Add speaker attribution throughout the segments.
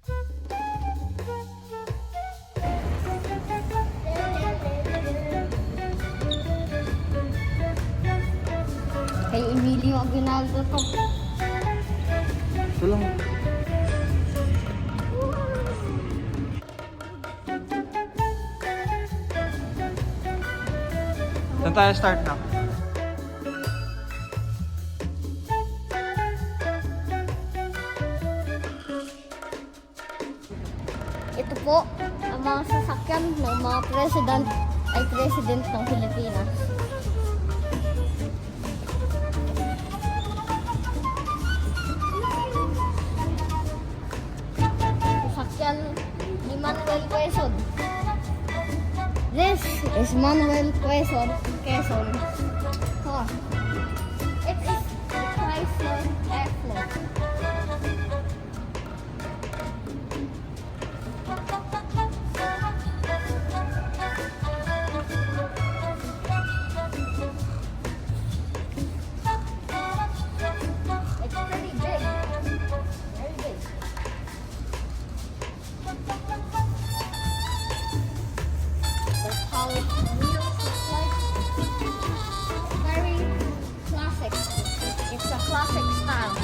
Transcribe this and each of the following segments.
Speaker 1: Kay Emilio Aguinaldo to.
Speaker 2: Ito lang. Saan tayo start na?
Speaker 1: Ito po ang mga sasakyan ng mga president ng Pilipinas. Sasakyan ni Manuel Quezon. This is Manuel Quezon. Car. It is the Chrysler Airflow. It's pretty big. Very big. That's how it wheels look like. Very classic. It's a classic style.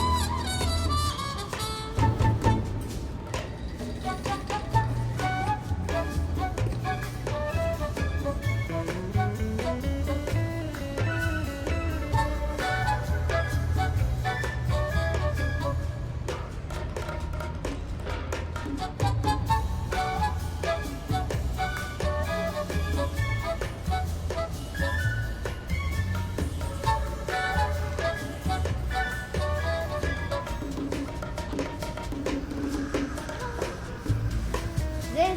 Speaker 1: This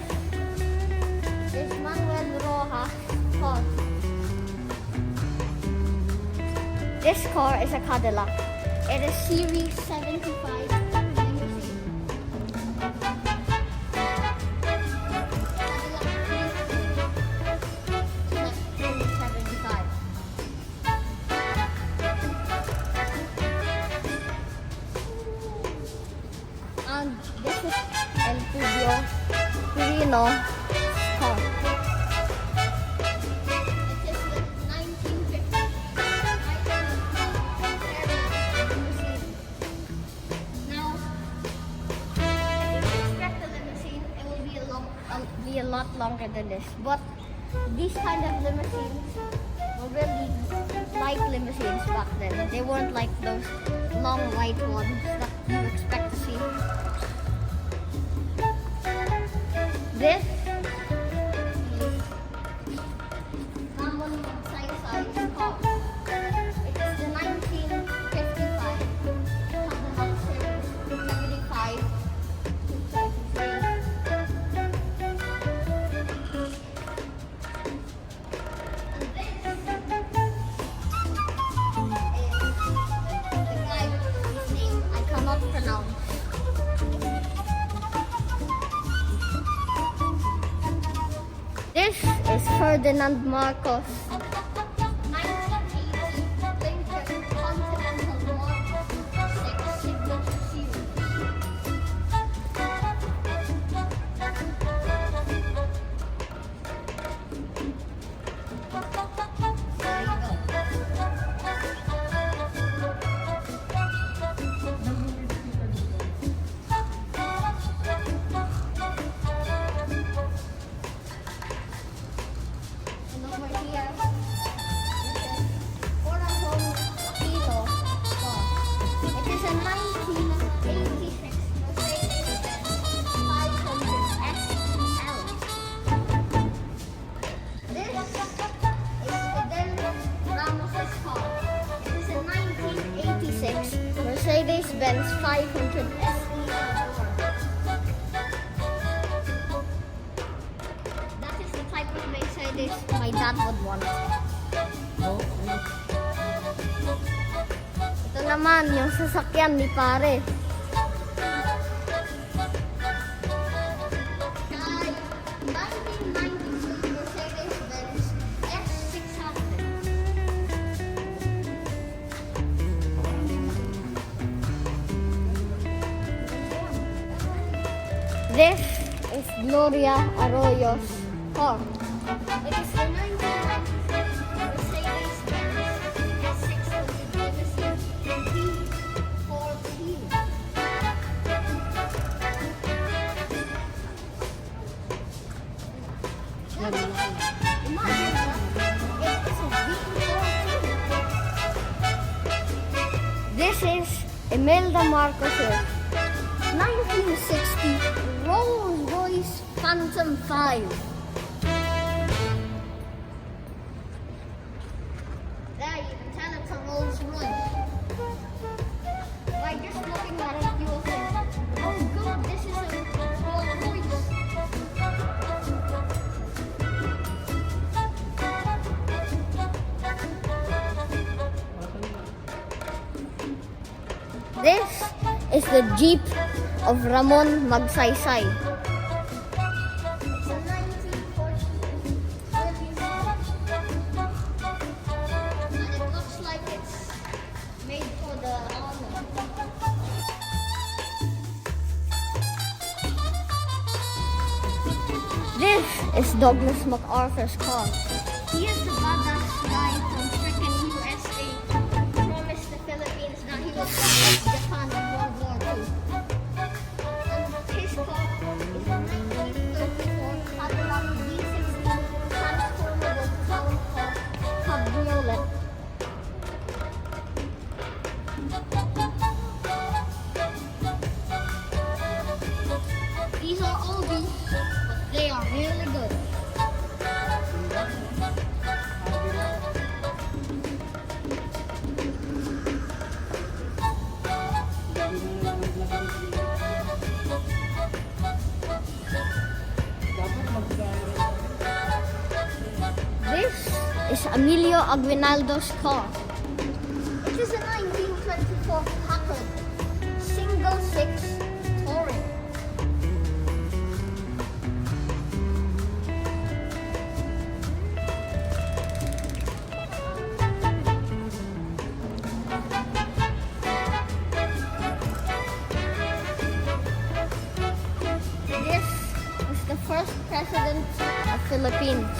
Speaker 1: is Manuel Roxas car. This car is a Cadillac. It is Series 75 limousine. Series 75. And this is Elpidio Quirino car. It is the 1950 limousine. Now, if you expect the limousine, it will be a lot longer than this. But these kind of limousines were really light limousines back then. They weren't like those long white ones that you expect to see. This is common size car. It is the 1955 Cadillac Series 75 to 23. And this is the guy whose name I cannot pronounce. This is Ferdinand Marcos. 1980 Lincoln Continental Mark 6 Signature Series. There you go. And over here, this is it is a 1986 Mercedes-Benz 500 SL. This is Fidel Ramos's car. It is a 1986 Mercedes-Benz 500 SL. That is the type of Mercedes my dad would want. Ito naman yung sasakyan ni pare. Kay 1996 Mercedes-Benz S600. This is Gloria Arroyo's car. It is the 1996 Mercedes-Benz S600 limousine V14. Imagine that. It is a V14. This is Imelda Marcos's 1960 Rolls-Royce Phantom 5. There, you can tell it's a Rolls-Royce. By just looking at it, you will think, oh god, this is a Rolls-Royce. This is the Jeep of Ramon Magsaysay. It's a 1940 Philippine car. And it looks like it's made for the army. This is Douglas MacArthur's car. He is the badass guy from frickin' USA. Promised the Philippines that he would fight Japan in World War II. And his car is a 1934 Cadillac V60 transformable town car cabriolet. These are oldies, but they are really good. This is Emilio Aguinaldo's car. It is a 1924 Packard single six touring. This is the first president of Philippines.